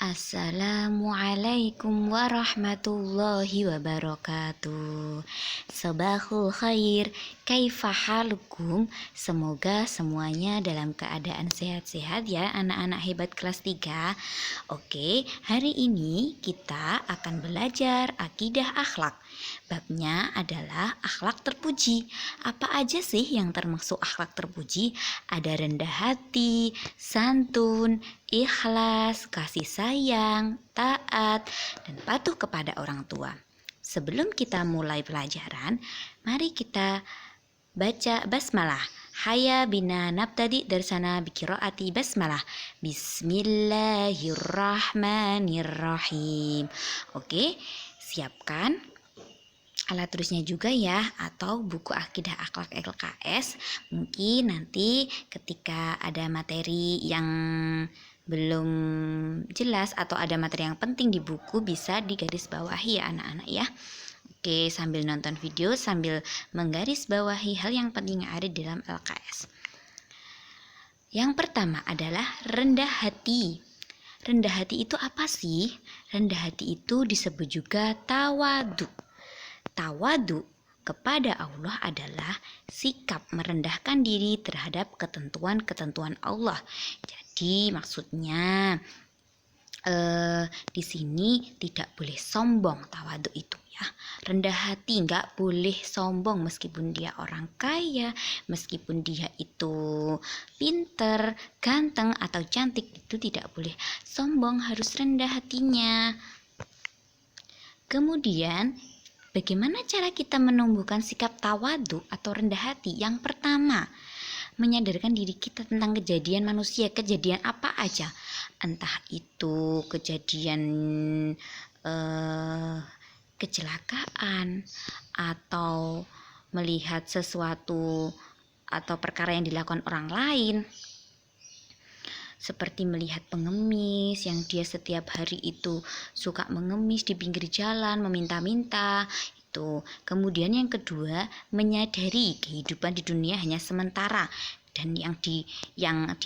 Assalamualaikum warahmatullahi wabarakatuh. Sabahul khair, kaifa halukum? Semoga semuanya dalam keadaan sehat-sehat ya anak-anak hebat kelas 3. Oke, hari ini kita akan belajar akidah akhlak. Babnya adalah akhlak terpuji. Apa aja sih yang termasuk akhlak terpuji? Ada rendah hati, santun, ikhlas, kasih sayang, taat, dan patuh kepada orang tua. Sebelum kita mulai pelajaran, mari kita baca basmalah. Haya bina nabtadi darsana biqiraati basmalah. Bismillahirrahmanirrahim. Oke, siapkan alat tulisnya juga ya, atau buku akidah akhlak LKS. Mungkin nanti ketika ada materi yang belum jelas atau ada materi yang penting di buku bisa digarisbawahi ya anak-anak ya. Oke, sambil nonton video sambil menggarisbawahi hal yang penting yang ada di dalam LKS. Yang pertama adalah rendah hati. Rendah hati itu apa sih? Rendah hati itu disebut juga tawadu. Tawadu kepada Allah adalah sikap merendahkan diri terhadap ketentuan-ketentuan Allah. Jadi maksudnya di sini tidak boleh sombong tawadu itu ya. Rendah hati, nggak boleh sombong meskipun dia orang kaya, meskipun dia itu pinter, ganteng atau cantik, itu tidak boleh sombong, harus rendah hatinya. Kemudian bagaimana cara kita menumbuhkan sikap tawadu atau rendah hati? Yang pertama, menyadarkan diri kita tentang kejadian manusia, kejadian apa aja, entah itu kejadian kecelakaan atau melihat sesuatu atau perkara yang dilakukan orang lain, seperti melihat pengemis yang dia setiap hari itu suka mengemis di pinggir jalan, meminta-minta itu. Kemudian yang kedua, menyadari kehidupan di dunia hanya sementara dan yang di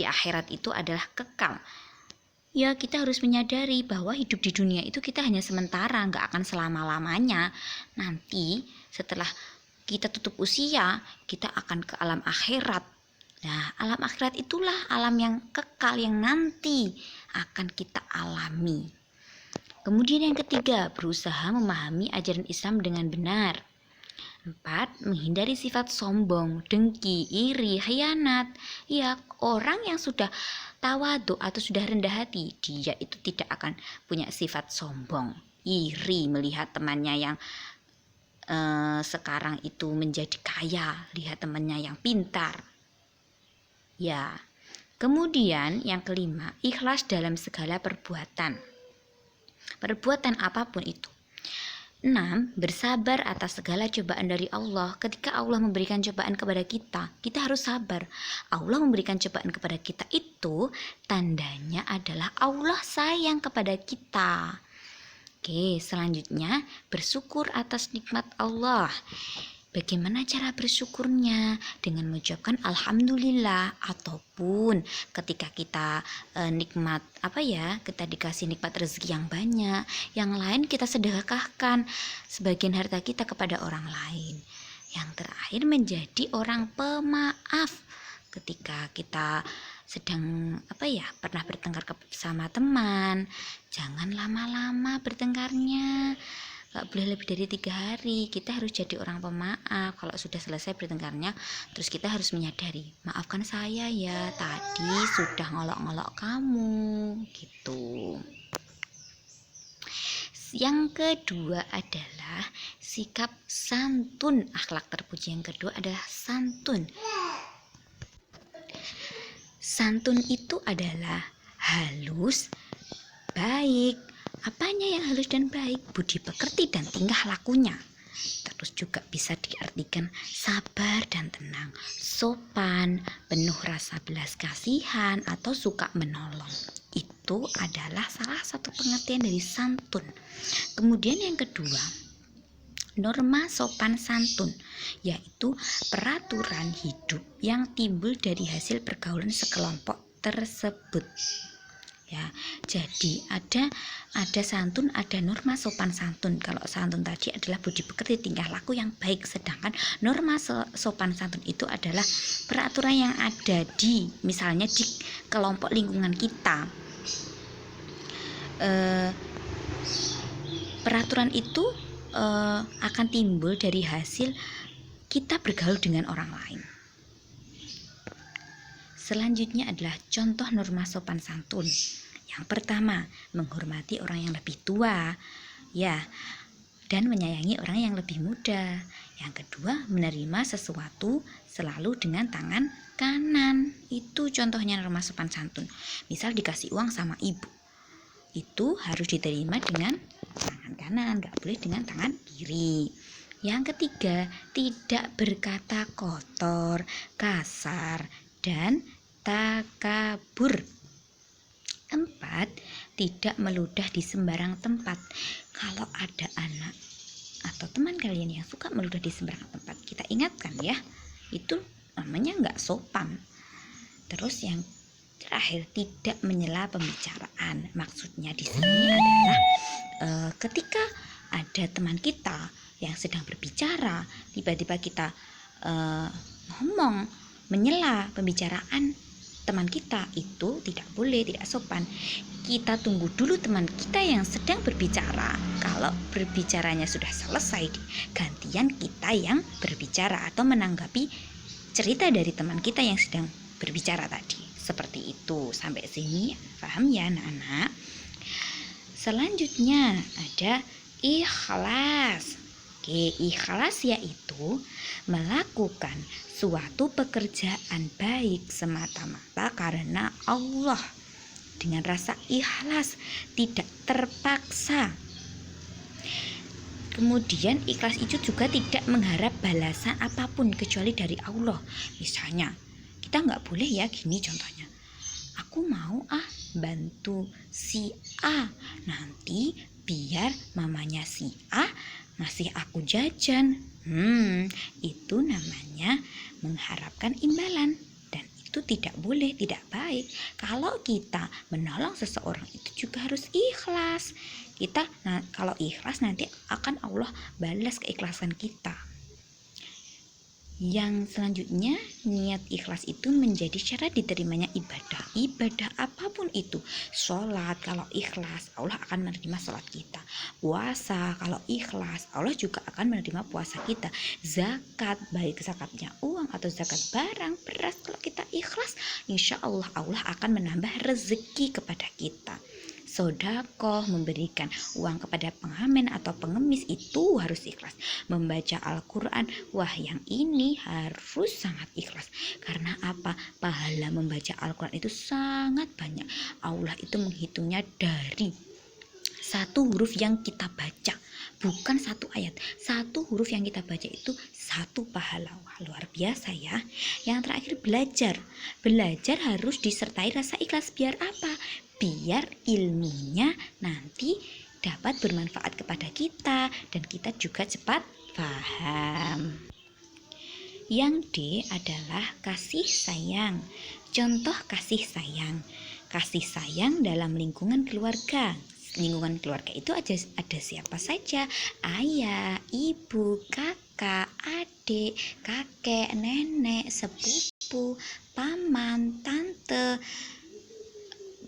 akhirat itu adalah kekal. Ya, kita harus menyadari bahwa hidup di dunia itu kita hanya sementara, nggak akan selama-lamanya. Nanti setelah kita tutup usia, kita akan ke alam akhirat. Nah, alam akhirat itulah alam yang kekal yang nanti akan kita alami. Kemudian yang ketiga, berusaha memahami ajaran Islam dengan benar. 4. Menghindari sifat sombong, dengki, iri, khianat. Ya, orang yang sudah tawadu atau sudah rendah hati, dia itu tidak akan punya sifat sombong, iri melihat temannya yang sekarang itu menjadi kaya, lihat temannya yang pintar. Ya. Kemudian yang kelima, ikhlas dalam segala perbuatan. Perbuatan apapun itu. 6. Bersabar atas segala cobaan dari Allah. Ketika Allah memberikan cobaan kepada kita, kita harus sabar. Allah memberikan cobaan kepada kita itu tandanya adalah Allah sayang kepada kita. Oke, selanjutnya bersyukur atas nikmat Allah. Bagaimana cara bersyukurnya? Dengan mengucapkan alhamdulillah, ataupun ketika kita nikmat kita dikasih nikmat rezeki yang banyak, yang lain kita sedekahkan sebagian harta kita kepada orang lain. Yang terakhir, menjadi orang pemaaf ketika kita sedang pernah bertengkar sama teman. Jangan lama-lama bertengkarnya, gak boleh lebih dari 3 hari. Kita harus jadi orang pemaaf. Kalau sudah selesai bertengkarnya, terus kita harus menyadari, maafkan saya ya, tadi sudah ngolok-ngolok kamu gitu. Yang kedua adalah sikap santun. Akhlak terpuji yang kedua adalah santun. Santun itu adalah halus, baik. Apanya yang halus dan baik? Budi pekerti dan tingkah lakunya. Terus juga bisa diartikan sabar dan tenang, sopan, penuh rasa belas kasihan, atau suka menolong. Itu adalah salah satu pengertian dari santun. Kemudian yang kedua, norma sopan santun, yaitu peraturan hidup yang timbul dari hasil pergaulan sekelompok tersebut. Ya, jadi ada santun, ada norma sopan santun. Kalau santun tadi adalah budi pekerti, tingkah laku yang baik, sedangkan norma sopan santun itu adalah peraturan yang ada di misalnya di kelompok lingkungan kita. Peraturan itu akan timbul dari hasil kita bergaul dengan orang lain. Selanjutnya adalah contoh norma sopan santun. Yang pertama, menghormati orang yang lebih tua, ya, dan menyayangi orang yang lebih muda. Yang kedua, menerima sesuatu selalu dengan tangan kanan. Itu contohnya norma sopan santun. Misal dikasih uang sama ibu, itu harus diterima dengan tangan kanan, gak boleh dengan tangan kiri. Yang ketiga, tidak berkata kotor, kasar, dan takabur. 4. Tidak meludah di sembarang tempat. Kalau ada anak atau teman kalian yang suka meludah di sembarang tempat, kita ingatkan ya, itu namanya nggak sopan. Terus yang terakhir, tidak menyela pembicaraan. Maksudnya di sini adalah ketika ada teman kita yang sedang berbicara, tiba-tiba kita ngomong menyela pembicaraan teman kita, itu tidak boleh, tidak sopan. Kita tunggu dulu teman kita yang sedang berbicara. Kalau berbicaranya sudah selesai, gantian kita yang berbicara atau menanggapi cerita dari teman kita yang sedang berbicara tadi. Seperti itu. Sampai sini paham ya anak-anak? Selanjutnya ada ikhlas. Oke, ikhlas yaitu melakukan suatu pekerjaan baik semata-mata karena Allah, dengan rasa ikhlas, tidak terpaksa. Kemudian ikhlas itu juga tidak mengharap balasan apapun kecuali dari Allah. Misalnya kita nggak boleh ya gini contohnya, aku mau bantu si A, nanti biar mamanya si A ngasih aku jajan. Itu namanya mengharapkan imbalan, dan itu tidak boleh, tidak baik. Kalau kita menolong seseorang itu juga harus ikhlas. Kalau ikhlas nanti akan Allah balas keikhlasan kita. Yang selanjutnya, niat ikhlas itu menjadi syarat diterimanya ibadah. Ibadah apapun itu. Sholat, kalau ikhlas, Allah akan menerima sholat kita. Puasa, kalau ikhlas, Allah juga akan menerima puasa kita. Zakat, baik zakatnya uang atau zakat barang, beras, kalau kita ikhlas, insya Allah akan menambah rezeki kepada kita. Sedekah, memberikan uang kepada pengamen atau pengemis, itu harus ikhlas. Membaca Al-Quran, yang ini harus sangat ikhlas. Karena apa? Pahala membaca Al-Quran itu sangat banyak. Allah itu menghitungnya dari satu huruf yang kita baca, bukan satu ayat. Satu huruf yang kita baca itu satu pahala. Luar biasa ya. Yang terakhir, belajar. Belajar harus disertai rasa ikhlas. Biar apa? Biar ilmunya nanti dapat bermanfaat kepada kita dan kita juga cepat paham. Yang D adalah kasih sayang. Contoh kasih sayang. Kasih sayang dalam lingkungan keluarga. Lingkungan keluarga itu ada siapa saja? Ayah, ibu, kakak, adik, kakek, nenek, sepupu, paman, tante,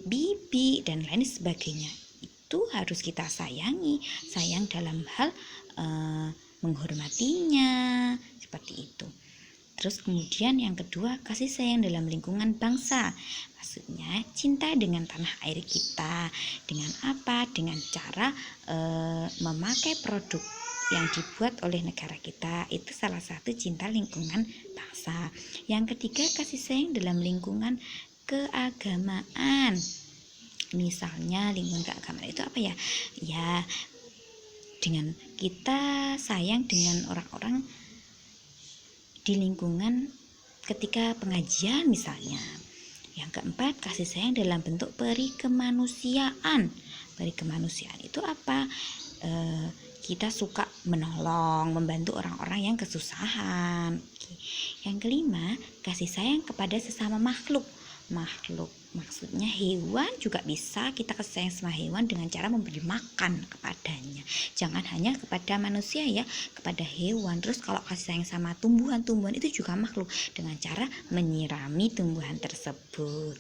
bibi, dan lain sebagainya. Itu harus kita sayangi. Sayang dalam hal menghormatinya, seperti itu. Terus kemudian yang kedua, kasih sayang dalam lingkungan bangsa. Maksudnya cinta dengan tanah air kita. Dengan apa? Dengan cara memakai produk yang dibuat oleh negara kita. Itu salah satu cinta lingkungan bangsa. Yang ketiga, kasih sayang dalam lingkungan keagamaan. Misalnya lingkungan keagamaan itu apa ya? Ya, dengan kita sayang dengan orang-orang di lingkungan ketika pengajian misalnya. Yang keempat, kasih sayang dalam bentuk peri kemanusiaan. Peri kemanusiaan itu apa? Kita suka menolong, membantu orang-orang yang kesusahan. Yang kelima, kasih sayang kepada sesama makhluk. makhluk. Maksudnya hewan juga bisa kita kasih sayang sama hewan dengan cara memberi makan kepadanya. Jangan hanya kepada manusia ya, kepada hewan. Terus kalau kasih sayang sama tumbuhan-tumbuhan itu juga makhluk, dengan cara menyirami tumbuhan tersebut.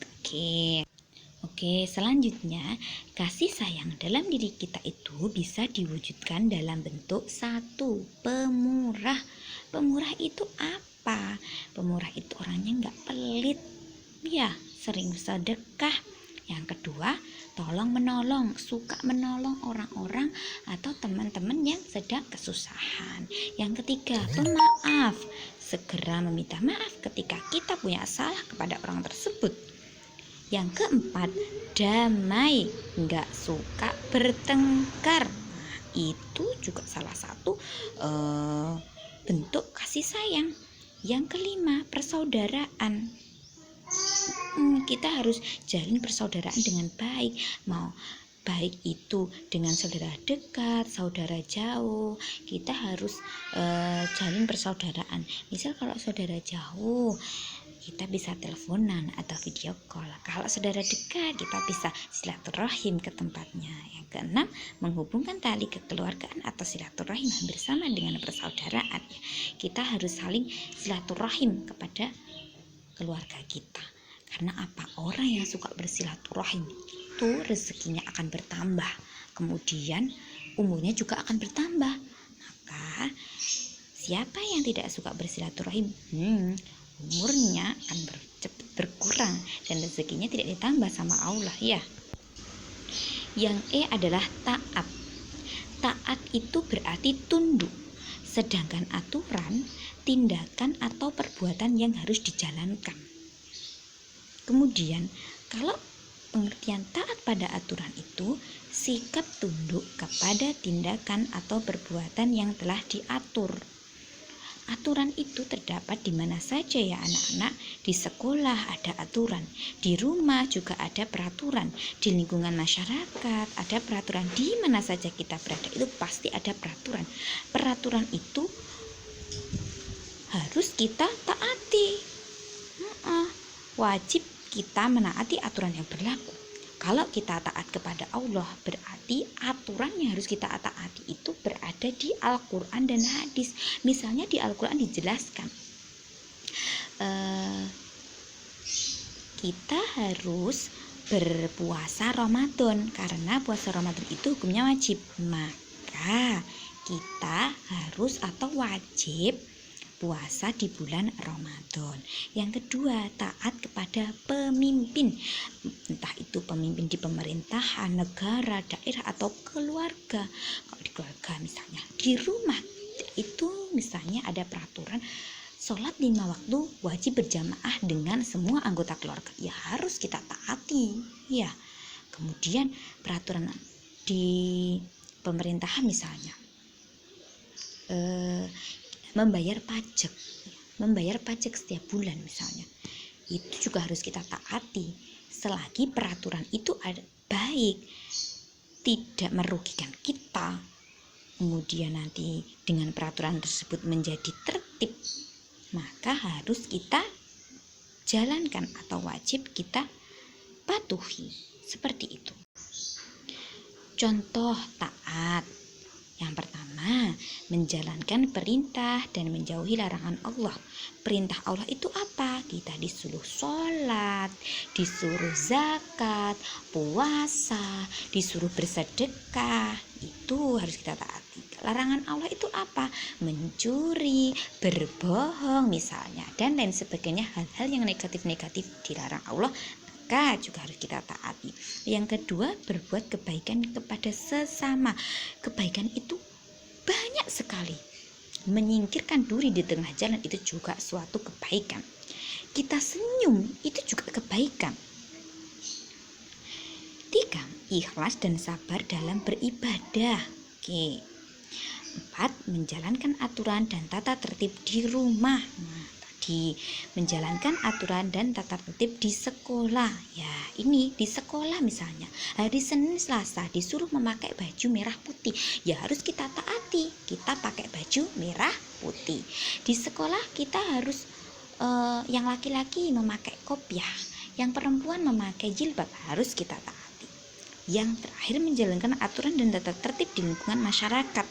Oke, selanjutnya kasih sayang dalam diri kita itu bisa diwujudkan dalam bentuk satu, pemurah. Pemurah itu apa? Pemurah itu orangnya nggak pelit, ya, sering sedekah. Yang kedua, tolong menolong, suka menolong orang-orang atau teman-teman yang sedang kesusahan. Yang ketiga, pemaaf, segera meminta maaf ketika kita punya salah kepada orang tersebut. Yang keempat, damai, nggak suka bertengkar. Nah, itu juga salah satu bentuk kasih sayang. Yang kelima, persaudaraan. Kita harus jalin persaudaraan dengan baik, mau baik itu dengan saudara dekat, saudara jauh. Kita harus jalin persaudaraan. Misal kalau saudara jauh, kita bisa teleponan atau video call. Kalau saudara dekat, kita bisa silaturahim ke tempatnya. Yang keenam, menghubungkan tali kekeluargaan atau silaturahim bersama dengan persaudaraan. Kita harus saling silaturahim kepada keluarga kita. Karena apa? Orang yang suka bersilaturahim itu rezekinya akan bertambah, kemudian umurnya juga akan bertambah. Maka siapa yang tidak suka bersilaturahim, umurnya akan cepat berkurang dan rezekinya tidak ditambah sama Allah ya. Yang adalah taat. Taat itu berarti tunduk, sedangkan aturan, tindakan atau perbuatan yang harus dijalankan. Kemudian kalau pengertian taat pada aturan itu sikap tunduk kepada tindakan atau perbuatan yang telah diatur. Aturan itu terdapat di mana saja ya anak-anak. Di sekolah ada aturan, di rumah juga ada peraturan, di lingkungan masyarakat ada peraturan, di mana saja kita berada itu pasti ada peraturan. Peraturan itu harus kita taati. Wajib kita menaati aturan yang berlaku. Kalau kita taat kepada Allah, berarti aturan yang harus kita taati itu berada di Al-Quran dan hadis. Misalnya di Al-Quran dijelaskan kita harus berpuasa Ramadan, karena puasa Ramadan itu hukumnya wajib. Maka kita harus atau wajib puasa di bulan Ramadan. Yang kedua, taat kepada pemimpin, entah itu pemimpin di pemerintahan, negara, daerah atau keluarga. Kalau di keluarga misalnya, di rumah itu misalnya ada peraturan sholat 5 waktu wajib berjamaah dengan semua anggota keluarga, ya harus kita taati ya. Kemudian peraturan di pemerintahan misalnya membayar pajak setiap bulan misalnya, itu juga harus kita taati selagi peraturan itu ada baik, tidak merugikan kita. Kemudian nanti dengan peraturan tersebut menjadi tertib, maka harus kita jalankan atau wajib kita patuhi. Seperti itu. Contoh taat. Yang pertama, menjalankan perintah dan menjauhi larangan Allah. Perintah Allah itu apa? Kita disuruh sholat, disuruh zakat, puasa, disuruh bersedekah. Itu harus kita taati. Larangan Allah itu apa? Mencuri, berbohong misalnya, dan lain sebagainya. Hal-hal yang negatif-negatif dilarang Allah, maka juga harus kita taati. Yang kedua, berbuat kebaikan kepada sesama. Kebaikan itu banyak sekali. Menyingkirkan duri di tengah jalan itu juga suatu kebaikan. Kita senyum itu juga kebaikan. 3. Ikhlas dan sabar dalam beribadah. 4. Menjalankan aturan dan tata tertib di rumah. Menjalankan aturan dan tata tertib di sekolah. Ya, ini di sekolah misalnya hari Senin Selasa disuruh memakai baju merah putih, ya harus kita taati, kita pakai baju merah putih. Di sekolah kita harus yang laki-laki memakai kopiah, Yang perempuan memakai jilbab harus kita taati. Yang terakhir, menjalankan aturan dan tata tertib di lingkungan masyarakat.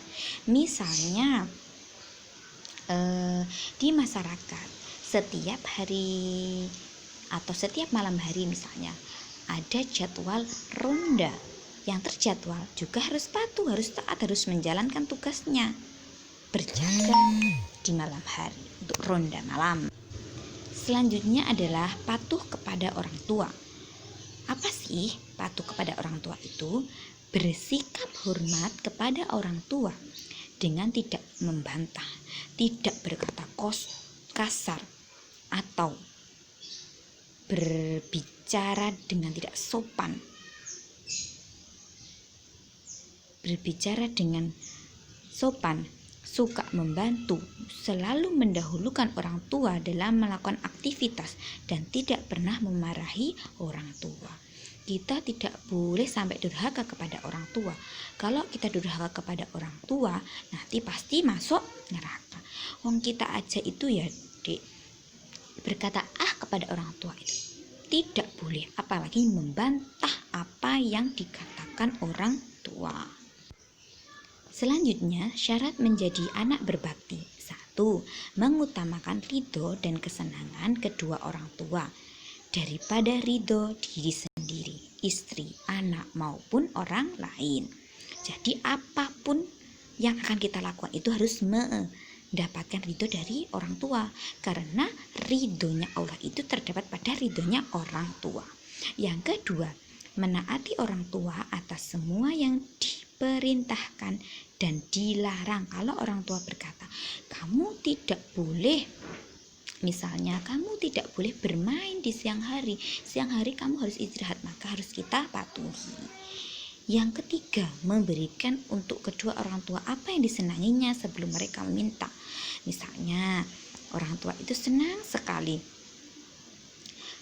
Misalnya di masyarakat setiap hari atau setiap malam hari misalnya ada jadwal ronda yang terjadwal, juga harus patuh, harus taat, harus menjalankan tugasnya berjaga di malam hari untuk ronda malam. Selanjutnya adalah patuh kepada orang tua. Apa sih patuh kepada orang tua itu? Bersikap hormat kepada orang tua dengan tidak membantah, tidak berkata kasar, atau berbicara dengan tidak sopan. Berbicara dengan sopan, suka membantu, selalu mendahulukan orang tua dalam melakukan aktivitas, dan tidak pernah memarahi orang tua. Kita tidak boleh sampai durhaka kepada orang tua. Kalau kita durhaka kepada orang tua, nanti pasti masuk neraka. Wong kita aja itu ya, Dek, berkata kepada orang tua itu tidak boleh, apalagi membantah apa yang dikatakan orang tua. Selanjutnya, syarat menjadi anak berbakti. 1. Mengutamakan ridho dan kesenangan kedua orang tua daripada ridho diri sendiri, istri, anak, maupun orang lain. Jadi apapun yang akan kita lakukan itu harus mendapatkan ridho dari orang tua, karena ridhonya Allah itu terdapat pada ridhonya orang tua. Yang kedua, menaati orang tua atas semua yang diperintahkan dan dilarang. Kalau orang tua berkata, kamu tidak boleh, misalnya kamu tidak boleh bermain di siang hari kamu harus istirahat, maka harus kita patuhi. Yang ketiga, memberikan untuk kedua orang tua apa yang disenanginya sebelum mereka meminta. Misalnya orang tua itu senang sekali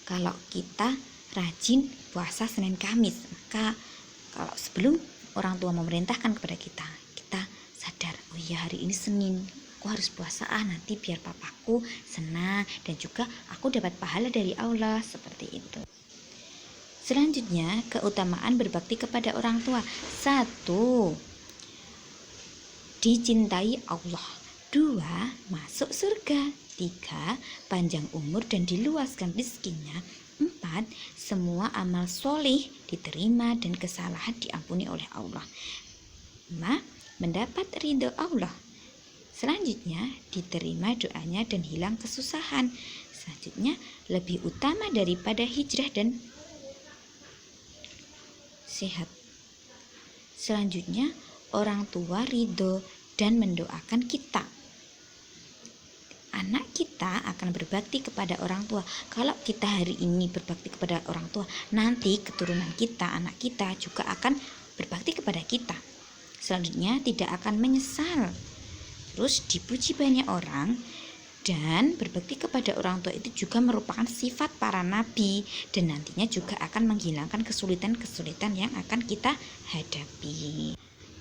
kalau kita rajin puasa Senin Kamis, maka kalau sebelum orang tua memerintahkan kepada kita sadar, oh iya hari ini Senin, aku harus puasa nanti biar papaku senang dan juga aku dapat pahala dari Allah, seperti itu. Selanjutnya, keutamaan berbakti kepada orang tua. 1. Dicintai Allah. 2. Masuk surga. 3. Panjang umur dan diluaskan rezekinya. 4. Semua amal soleh diterima dan kesalahan diampuni oleh Allah. 5. Mendapat ridho Allah. Selanjutnya, diterima doanya dan hilang kesusahan. Selanjutnya, lebih utama daripada hijrah dan sehat. Selanjutnya, orang tua ridho dan mendoakan kita. Anak kita akan berbakti kepada orang tua. Kalau kita hari ini berbakti kepada orang tua, nanti keturunan kita, anak kita juga akan berbakti kepada kita. Selanjutnya, tidak akan menyesal. Terus dipuji banyak orang. Dan berbakti kepada orang tua itu juga merupakan sifat para nabi, dan nantinya juga akan menghilangkan kesulitan-kesulitan yang akan kita hadapi.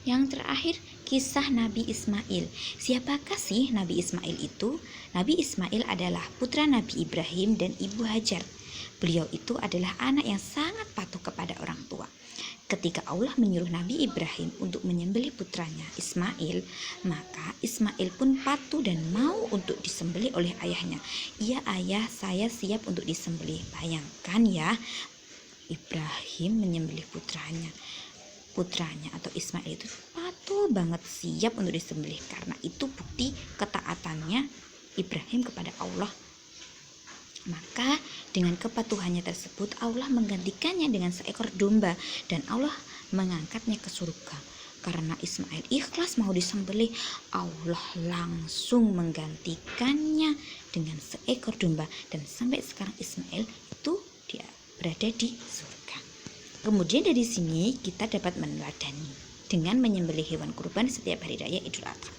Yang terakhir, kisah Nabi Ismail. Siapakah sih Nabi Ismail itu? Nabi Ismail adalah putra Nabi Ibrahim dan Ibu Hajar. Beliau itu adalah anak yang sangat patuh kepada orang tua. Ketika Allah menyuruh Nabi Ibrahim untuk menyembelih putranya Ismail, maka Ismail pun patuh dan mau untuk disembelih oleh ayahnya. "Iya ayah, saya siap untuk disembelih." Bayangkan ya, Ibrahim menyembelih putranya atau Ismail itu patuh banget, siap untuk disembelih. Karena itu bukti ketaatannya Ibrahim kepada Allah. Maka dengan kepatuhannya tersebut Allah menggantikannya dengan seekor domba, dan Allah mengangkatnya ke surga. Karena Ismail ikhlas mau disembelih, Allah langsung menggantikannya dengan seekor domba, dan sampai sekarang Ismail itu dia berada di surga. Kemudian dari sini kita dapat meneladani dengan menyembelih hewan kurban setiap hari raya Idul Adha.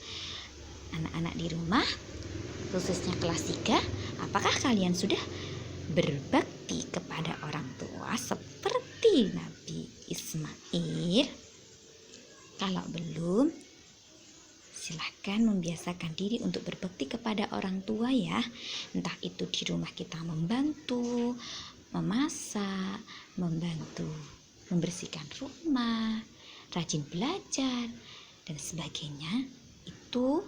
Anak-anak di rumah, khususnya kelas 3, apakah kalian sudah berbakti kepada orang tua seperti Nabi Ismail? Kalau belum, silahkan membiasakan diri untuk berbakti kepada orang tua ya. Entah itu di rumah kita membantu, memasak, membantu membersihkan rumah, rajin belajar, dan sebagainya, itu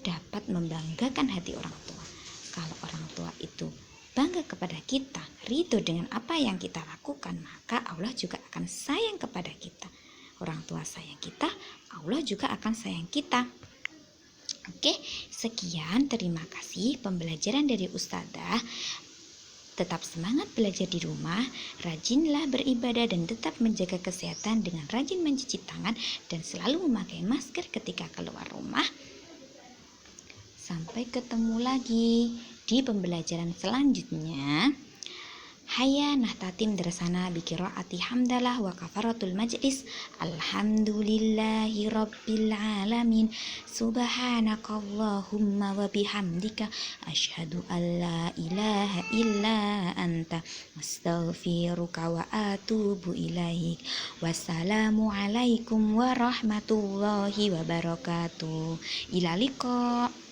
dapat membanggakan hati orang tua. Kalau orang tua itu bangga kepada kita, ridho dengan apa yang kita lakukan, maka Allah juga akan sayang kepada kita. Orang tua sayang kita, Allah juga akan sayang kita. Oke, sekian, terima kasih pembelajaran dari Ustazah. Tetap semangat belajar di rumah, rajinlah beribadah dan tetap menjaga kesehatan dengan rajin mencuci tangan dan selalu memakai masker ketika keluar rumah. Sampai ketemu lagi di pembelajaran selanjutnya. Hayya nahtatim darsana biqiraati hamdalah wa kafaratul majlis. Alhamdulillahi rabbil alamin. Subhanakallahumma wa bihamdika asyhadu an la ilaha illa anta astaghfiruka wa atubu ilaik. Wassalamu alaikum warahmatullahi wabarakatuh. Ila liqa.